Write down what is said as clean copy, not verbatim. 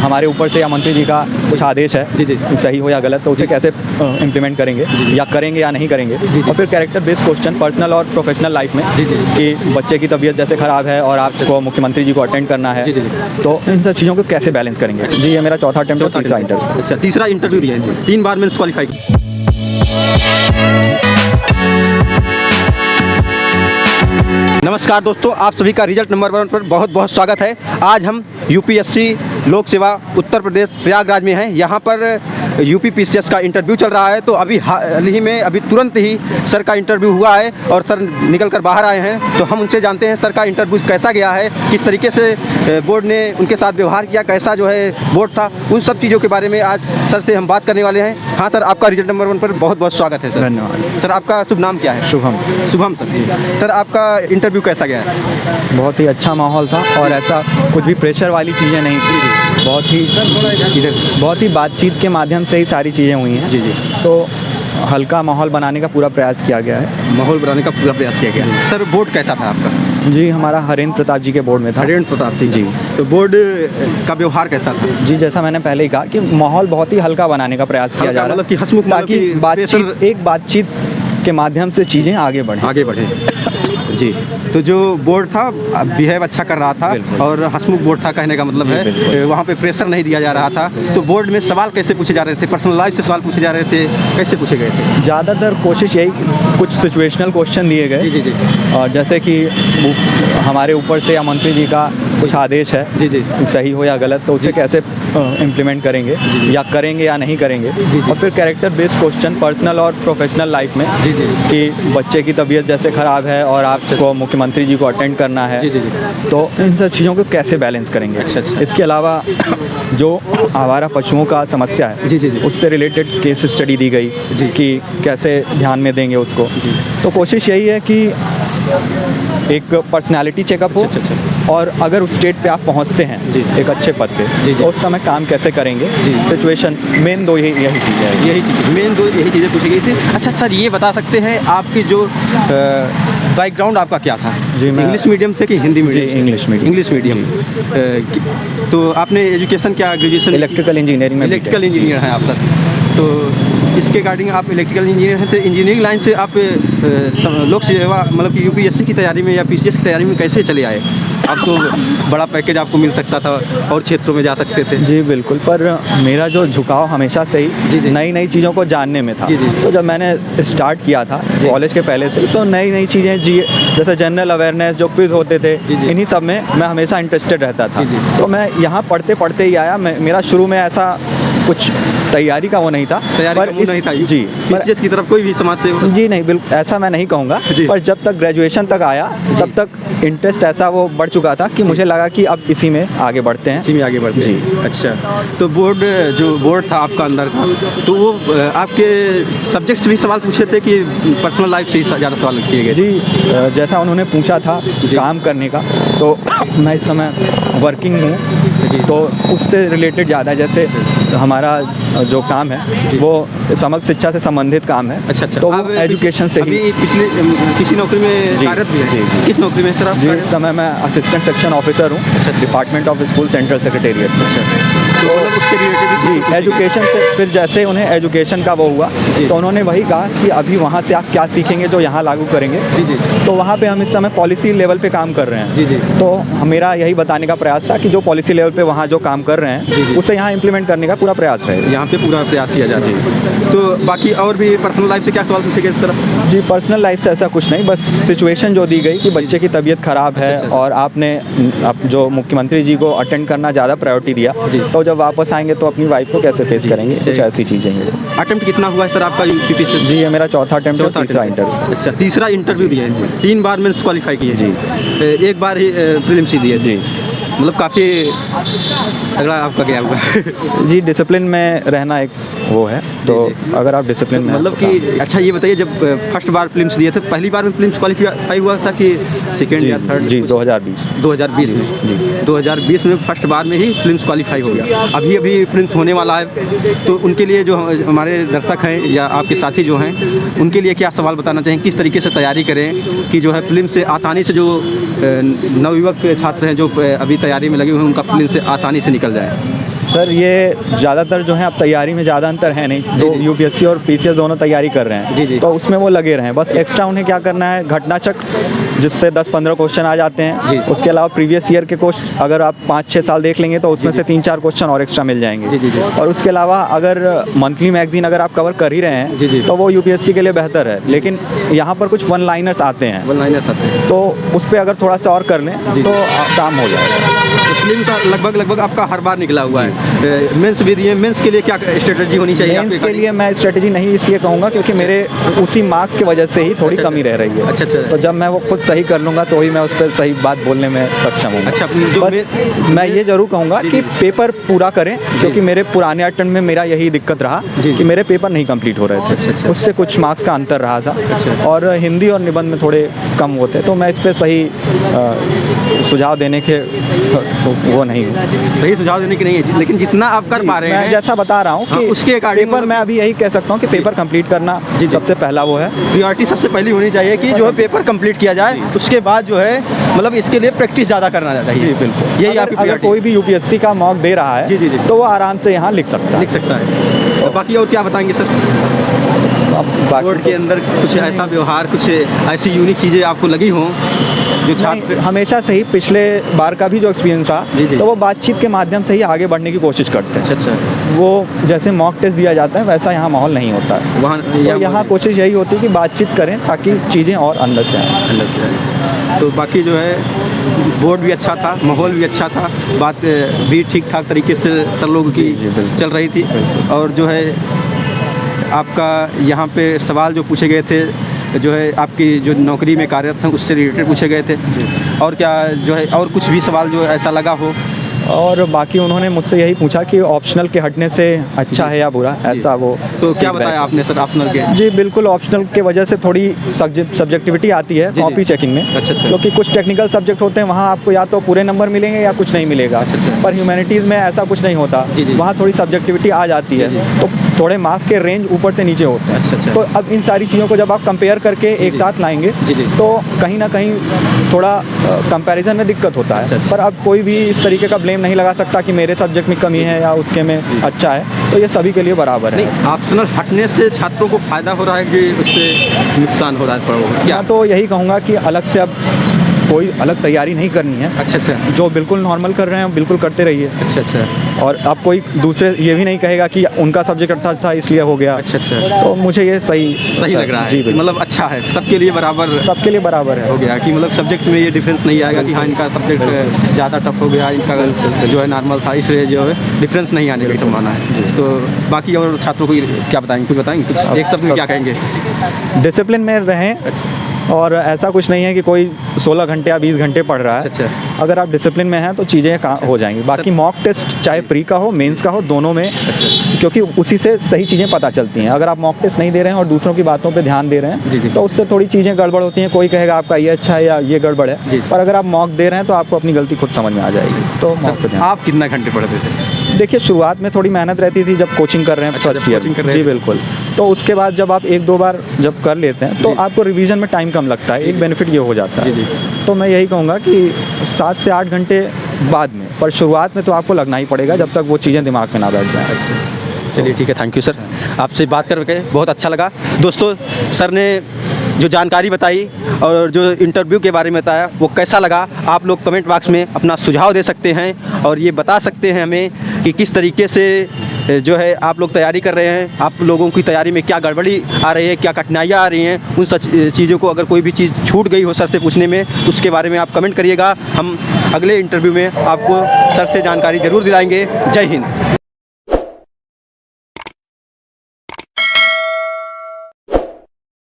हमारे ऊपर से या मंत्री जी का कुछ आदेश है जी। सही हो या गलत, तो उसे कैसे इम्प्लीमेंट करेंगे या करेंगे या नहीं करेंगे। और फिर कैरेक्टर बेस्ड क्वेश्चन पर्सनल और प्रोफेशनल लाइफ में कि बच्चे की तबीयत जैसे ख़राब है और आपको मुख्यमंत्री जी को अटेंड करना है, तो इन सब चीज़ों को कैसे बैलेंस करेंगे। जी, ये मेरा चौथा अटेम्प्ट है, तीसरा इंटरव्यू। अच्छा, तीसरा इंटरव्यू दिया है, 3 बार मेंस क्वालिफाई किया। नमस्कार दोस्तों, आप सभी का रिजल्ट नंबर 1 पर बहुत बहुत स्वागत है। आज हम यूपीएससी लोक सेवा उत्तर प्रदेश प्रयागराज में हैं। यहाँ पर यूपी पीसीएस का इंटरव्यू चल रहा है। तो अभी हाल ही में तुरंत ही सर का इंटरव्यू हुआ है और सर निकल कर बाहर आए हैं। तो हम उनसे जानते हैं सर का इंटरव्यू कैसा गया है, किस तरीके से बोर्ड ने उनके साथ व्यवहार किया, कैसा जो है बोर्ड था, उन सब चीज़ों के बारे में आज सर से हम बात करने वाले हैं। हाँ सर, आपका रिजल्ट नंबर 1 पर बहुत बहुत स्वागत है सर। धन्यवाद सर। आपका शुभ नाम क्या है? शुभम। शुभम सर। सर, आपका इंटरव्यू कैसा गया है? बहुत ही अच्छा माहौल था और ऐसा कुछ भी प्रेशर वाली चीज़ें नहीं थी। बहुत ही बातचीत के माध्यम से ही सारी चीज़ें हुई हैं। जी। तो हल्का माहौल बनाने का पूरा प्रयास किया गया है। माहौल बनाने का पूरा प्रयास किया गया। सर, बोर्ड कैसा था आपका? जी, हमारा हरेंद्र प्रताप जी के बोर्ड में था। हरेंद्र प्रताप जी। तो बोर्ड का व्यवहार कैसा था? जी, जैसा मैंने पहले ही कहा कि माहौल बहुत ही हल्का बनाने का प्रयास किया जा रहा है, मतलब कि हंसमुख, ताकि बातचीत के माध्यम से चीज़ें आगे बढ़े। जी। तो जो बोर्ड था बिहेव अच्छा कर रहा था और हंसमुख बोर्ड था, कहने का मतलब है वहाँ पे प्रेशर नहीं दिया जा रहा था। तो बोर्ड में सवाल कैसे पूछे जा रहे थे? पर्सनल लाइफ से सवाल पूछे जा रहे थे, कैसे पूछे गए थे? ज़्यादातर कोशिश यही, कुछ सिचुएशनल क्वेश्चन दिए गए। जी। और जैसे कि हमारे ऊपर से या मंत्री जी का कुछ आदेश है जी। सही हो या गलत, तो उसे कैसे इम्प्लीमेंट करेंगे या करेंगे या नहीं करेंगे। और फिर कैरेक्टर बेस्ड क्वेश्चन पर्सनल और प्रोफेशनल लाइफ में कि बच्चे की तबीयत जैसे ख़राब है और आपको मुख्यमंत्री जी को अटेंड करना है, तो इन सब चीज़ों को कैसे बैलेंस करेंगे। अच्छा। इसके अलावा जो आवारा पशुओं का समस्या है, जी। उससे रिलेटेड केस स्टडी दी गई कि कैसे ध्यान में देंगे उसको। तो कोशिश यही है कि एक पर्सनालिटी चेकअप हो। अच्छा। और अगर उस स्टेट पे आप पहुंचते हैं एक अच्छे पद पे, तो उस समय काम कैसे करेंगे, सिचुएशन मेन दो यही चीज़ है। मेन दो यही चीज़ें पूछी गई थी। अच्छा सर, ये बता सकते हैं आपकी जो बैकग्राउंड आपका क्या था? जी, इंग्लिश मीडियम थे कि हिंदी मीडियम? जी, इंग्लिश मीडियम। तो आपने एजुकेशन क्या, ग्रेजुएशन? इलेक्ट्रिकल इंजीनियरिंग में। इलेक्ट्रिकल इंजीनियर हैं आप सर। तो इसके रिगार्डिंग आप इलेक्ट्रिकल इंजीनियर हैं, तो इंजीनियरिंग लाइन से आप लोक सेवा मतलब कि यूपीएससी की तैयारी में या पीसीएस की तैयारी में कैसे चले आए? आप तो बड़ा पैकेज आपको मिल सकता था और क्षेत्रों में जा सकते थे। जी बिल्कुल, पर मेरा जो झुकाव हमेशा से ही नई नई चीज़ों को जानने में था। तो जब मैंने स्टार्ट किया था कॉलेज के पहले से, तो नई नई चीज़ें जैसे जनरल अवेयरनेस जो क्विज़ होते थे, इन्हीं सब में मैं हमेशा इंटरेस्टेड रहता था। तो मैं यहाँ पढ़ते पढ़ते ही आया। मेरा शुरू में ऐसा कुछ तैयारी का वो नहीं था, पर नहीं था जी, पीसीएस की तरफ कोई भी समाज से जी नहीं, बिल्कुल ऐसा मैं नहीं कहूँगा। पर जब तक ग्रेजुएशन तक आया, तब तक इंटरेस्ट ऐसा वो बढ़ चुका था कि मुझे लगा कि अब इसी में आगे बढ़ते हैं। इसी में आगे बढ़ते हैं। अच्छा, तो जो बोर्ड था आपका अंदर का, तो वो आपके सब्जेक्ट से भी सवाल पूछे थे कि पर्सनल लाइफ से ही ज़्यादा सवाल किए गए? जी, जैसा उन्होंने पूछा था काम करने का, तो मैं इस समय वर्किंग हूँ, तो उससे रिलेटेड ज़्यादा, जैसे हमारा जो काम है वो समग्र शिक्षा से संबंधित काम है। अच्छा। तो वो एजुकेशन से ही। पिछले किसी नौकरी में कार्यरत भी है? किस नौकरी में सर आप? जी, इस समय मैं असिस्टेंट सेक्शन ऑफिसर हूँ। Department of school central secretariat. तो उसके रिलेटेड जी एजुकेशन से फिर जैसे उन्हें एजुकेशन का वो हुआ, तो उन्होंने वही कहा कि अभी वहाँ से आप क्या सीखेंगे जो यहाँ लागू करेंगे। तो वहाँ पे हम इस समय पॉलिसी लेवल पे काम कर रहे हैं। तो मेरा यही बताने का प्रयास था कि जो पॉलिसी लेवल पे वहाँ जो काम कर रहे हैं, उसे यहाँ इम्प्लीमेंट करने का पूरा प्रयास रहे। यहाँ पे पूरा प्रयास किया जा रहा है। तो बाकी और भी पर्सनल लाइफ से क्या सवाल पूछे गए इस तरह? जी, पर्सनल लाइफ से ऐसा कुछ नहीं, बस सिचुएशन जो दी गई कि बच्चे की तबीयत ख़राब है और आपने जो मुख्यमंत्री जी को अटेंड करना ज़्यादा प्रायोरिटी दिया, तो जब वापस आएंगे तो अपनी वाइफ को कैसे फेस करेंगे, कुछ ऐसी चीज़ें हैं। अटेम्प्ट कितना हुआ है सर आपका यूपीएससी? जी, ये मेरा चौथा अटेम्प्ट है, तीसरा इंटरव्यू। अच्छा, तीसरा इंटरव्यू दिया है। 3 बार मेंस क्वालिफाई किए? जी। 1 बार ही प्रीलिम्स ही दिए? जी। मतलब काफ़ी तगड़ा आपका क्या हुआ? जी, डिसिप्लिन में रहना एक वो है, तो अगर आप डिसिप्लिन में मतलब कि अच्छा ये बताइए, जब फर्स्ट बार फिल्म्स दिए थे, पहली बार में फिल्म्स क्वालिफाई हुआ था कि सेकंड या थर्ड? जी 2020 में। जी 2020 में फर्स्ट बार में ही फिल्म्स क्वालिफाई हो गया। अभी फिल्म्स होने वाला है, तो उनके लिए जो हमारे दर्शक हैं या आपके साथी जो हैं, उनके लिए क्या सवाल बताना चाहें, किस तरीके से तैयारी करें कि जो है फिल्म से आसानी से जो नवयुवक छात्र हैं जो अभी तैयारी में लगे हुए हैं, उनका फिल्म से आसानी से निकल जाए? सर ये ज़्यादातर जो है अब तैयारी में ज़्यादा अंतर है नहीं, तो यूपीएससी और पीसीएस दोनों तैयारी कर रहे हैं, तो उसमें वो लगे रहे हैं। बस एक्स्ट्रा उन्हें क्या करना है, घटना चक्र जिससे 10-15 क्वेश्चन आ जाते हैं, उसके अलावा प्रीवियस ईयर के क्वेश्चन अगर आप 5-6 साल देख लेंगे तो उसमें से 3-4 क्वेश्चन और एक्स्ट्रा मिल जाएंगे। और उसके अलावा अगर मंथली मैगजीन अगर आप कवर कर ही रहे हैं तो वो यूपीएससी के लिए बेहतर है। लेकिन यहाँ पर कुछ वन लाइनर्स आते हैं, तो उस पर अगर थोड़ा सा और कर लें तो काम हो जाएगा। फिल्म का लगभग आपका हर बार निकला हुआ है। मेंस भी दिए, मेंस के लिए क्या स्ट्रेटजी होनी चाहिए? मेंस के लिए मैं स्ट्रेटजी नहीं इसलिए कहूँगा क्योंकि मेरे उसी मार्क्स की वजह से ही थोड़ी कमी रह रही है। अच्छा। तो जब मैं वो खुद सही कर लूँगा तो ही मैं उस पर सही बात बोलने में सक्षम हूँ। अच्छा, बस मैं ये जरूर कहूँगा कि पेपर पूरा करें, क्योंकि मेरे पुराने अटेम्प्ट में मेरा यही दिक्कत रहा कि मेरे पेपर नहीं कंप्लीट हो रहे थे। उससे कुछ मार्क्स का अंतर रहा था और हिंदी और निबंध में थोड़े कम होते, तो मैं इस पर सही सुझाव देने के वो नहीं हूँ। सही सुझाव देने की नहीं है, लेकिन जितना आप कर पा रहे हैं, मैं जैसा बता रहा हूँ कि उसके अकॉर्डिंग पेपर मैं अभी यही कह सकता हूँ कि पेपर कंप्लीट करना सबसे पहला वो है प्रियोरिटी सबसे पहली होनी चाहिए कि जो है पेपर कंप्लीट किया जाए। उसके बाद जो है मतलब इसके लिए प्रैक्टिस ज़्यादा करना चाहिए। बिल्कुल, यही आपकी अगर कोई भी यूपीएससी का मॉक दे रहा है तो वो आराम से यहाँ लिख सकता है। तो बाकी और क्या बताएंगे सर? बोर्ड के अंदर कुछ ऐसा व्यवहार, कुछ ऐसी यूनिक चीज़ें आपको लगी हों जो छात्र? हमेशा से ही पिछले बार का भी जो एक्सपीरियंस रहा, तो वो बातचीत के माध्यम से ही आगे बढ़ने की कोशिश करते हैं। अच्छा। वो जैसे मॉक टेस्ट दिया जाता है वैसा यहाँ माहौल नहीं होता है। वहाँ तो यहाँ कोशिश यही होती है कि बातचीत करें ताकि चीज़ें और अंदर से आएँ। तो बाकी जो है बोर्ड भी अच्छा था, माहौल भी अच्छा था, बात भी ठीक ठाक तरीके से सब लोगों की चल रही थी। और जो है आपका यहाँ पे सवाल जो पूछे गए थे, जो है आपकी जो नौकरी में कार्यरत हैं उससे रिलेटेड पूछे गए थे, और क्या जो है और कुछ भी सवाल जो ऐसा लगा हो? और बाकी उन्होंने मुझसे यही पूछा कि ऑप्शनल के हटने से अच्छा है या बुरा, ऐसा वो। तो क्या बताया आपने सर ऑप्शनल के? जी बिल्कुल, ऑप्शनल के वजह से थोड़ी सब्जेक्टिविटी आती है कॉपी चेकिंग में। अच्छा। क्योंकि कुछ टेक्निकल सब्जेक्ट होते हैं, वहाँ आपको या तो पूरे नंबर मिलेंगे या कुछ नहीं मिलेगा। पर ह्यूमैनिटीज़ में ऐसा कुछ नहीं होता, वहाँ थोड़ी सब्जेक्टिविटी आ जाती है, तो थोड़े मार्क्स के रेंज ऊपर से नीचे होते हैं। अच्छा। तो अब इन सारी चीज़ों को जब आप कंपेयर करके एक साथ लाएंगे तो कहीं ना कहीं थोड़ा कंपैरिजन में दिक्कत होता है। पर अब कोई भी इस तरीके का ब्लेम नहीं लगा सकता कि मेरे सब्जेक्ट में कमी है या उसके में अच्छा है, तो ये सभी के लिए बराबर है। ऑप्शनल हटने से छात्रों को फ़ायदा हो रहा है कि उससे नुकसान हो रहा है? क्या तो यही कहूँगा कि अलग से अब कोई अलग तैयारी नहीं करनी है। अच्छा। जो बिल्कुल नॉर्मल कर रहे हैं बिल्कुल करते रहिए। अच्छा। और अब कोई दूसरे ये भी नहीं कहेगा कि उनका सब्जेक्ट अच्छा था इसलिए हो गया। अच्छा। तो मुझे ये सही लग रहा है। जी मतलब अच्छा है, सबके लिए बराबर है हो गया कि मतलब सब्जेक्ट में ये डिफरेंस नहीं आएगा कि हाँ इनका सब्जेक्ट ज़्यादा टफ हो गया, इनका जो है नॉर्मल था, इसलिए जो है डिफरेंस नहीं आने की संभावना है। तो बाकी और छात्रों को क्या बताएंगे, कुछ बताएंगे, कुछ एक शब्द में क्या कहेंगे? डिसिप्लिन में रहें, और ऐसा कुछ नहीं है कि कोई 16 घंटे या 20 घंटे पढ़ रहा है। अच्छा। अगर आप डिसिप्लिन में हैं तो चीज़ें हो जाएंगी। बाकी मॉक टेस्ट चाहे प्री का हो मेंस का हो, दोनों में, क्योंकि उसी से सही चीज़ें पता चलती हैं। अगर आप मॉक टेस्ट नहीं दे रहे हैं और दूसरों की बातों पे ध्यान दे रहे हैं तो उससे थोड़ी चीज़ें गड़बड़ होती हैं। कोई कहेगा आपका ये अच्छा है या ये गड़बड़ है, पर अगर आप मॉक दे रहे हैं तो आपको अपनी गलती खुद समझ में आ जाएगी। तो मॉक पे ध्यान। आप कितना घंटे पढ़ते थे? देखिए शुरुआत में थोड़ी मेहनत रहती थी जब कोचिंग कर रहे हैं फर्स्ट ईयर। जी बिल्कुल। तो उसके बाद जब आप 1-2 बार जब कर लेते हैं तो आपको रिवीजन में टाइम कम लगता है, एक बेनिफिट ये हो जाता है। तो मैं यही कहूँगा कि 7 से 8 घंटे बाद में, पर शुरुआत में तो आपको लगना ही पड़ेगा जब तक वो चीज़ें दिमाग में ना बैठ जाए। चलिए ठीक है, थैंक यू सर, आपसे बात करके बहुत अच्छा लगा। दोस्तों, सर ने जो जानकारी बताई और जो इंटरव्यू के बारे में बताया वो कैसा लगा, आप लोग कमेंट बॉक्स में अपना सुझाव दे सकते हैं और ये बता सकते हैं हमें कि किस तरीके से जो है आप लोग तैयारी कर रहे हैं, आप लोगों की तैयारी में क्या गड़बड़ी आ रही है, क्या कठिनाइयाँ आ रही हैं। उन सच चीज़ों को अगर कोई भी चीज़ छूट गई हो सर से पूछने में, उसके बारे में आप कमेंट करिएगा। हम अगले इंटरव्यू में आपको सर से जानकारी ज़रूर दिलाएंगे। जय हिंद।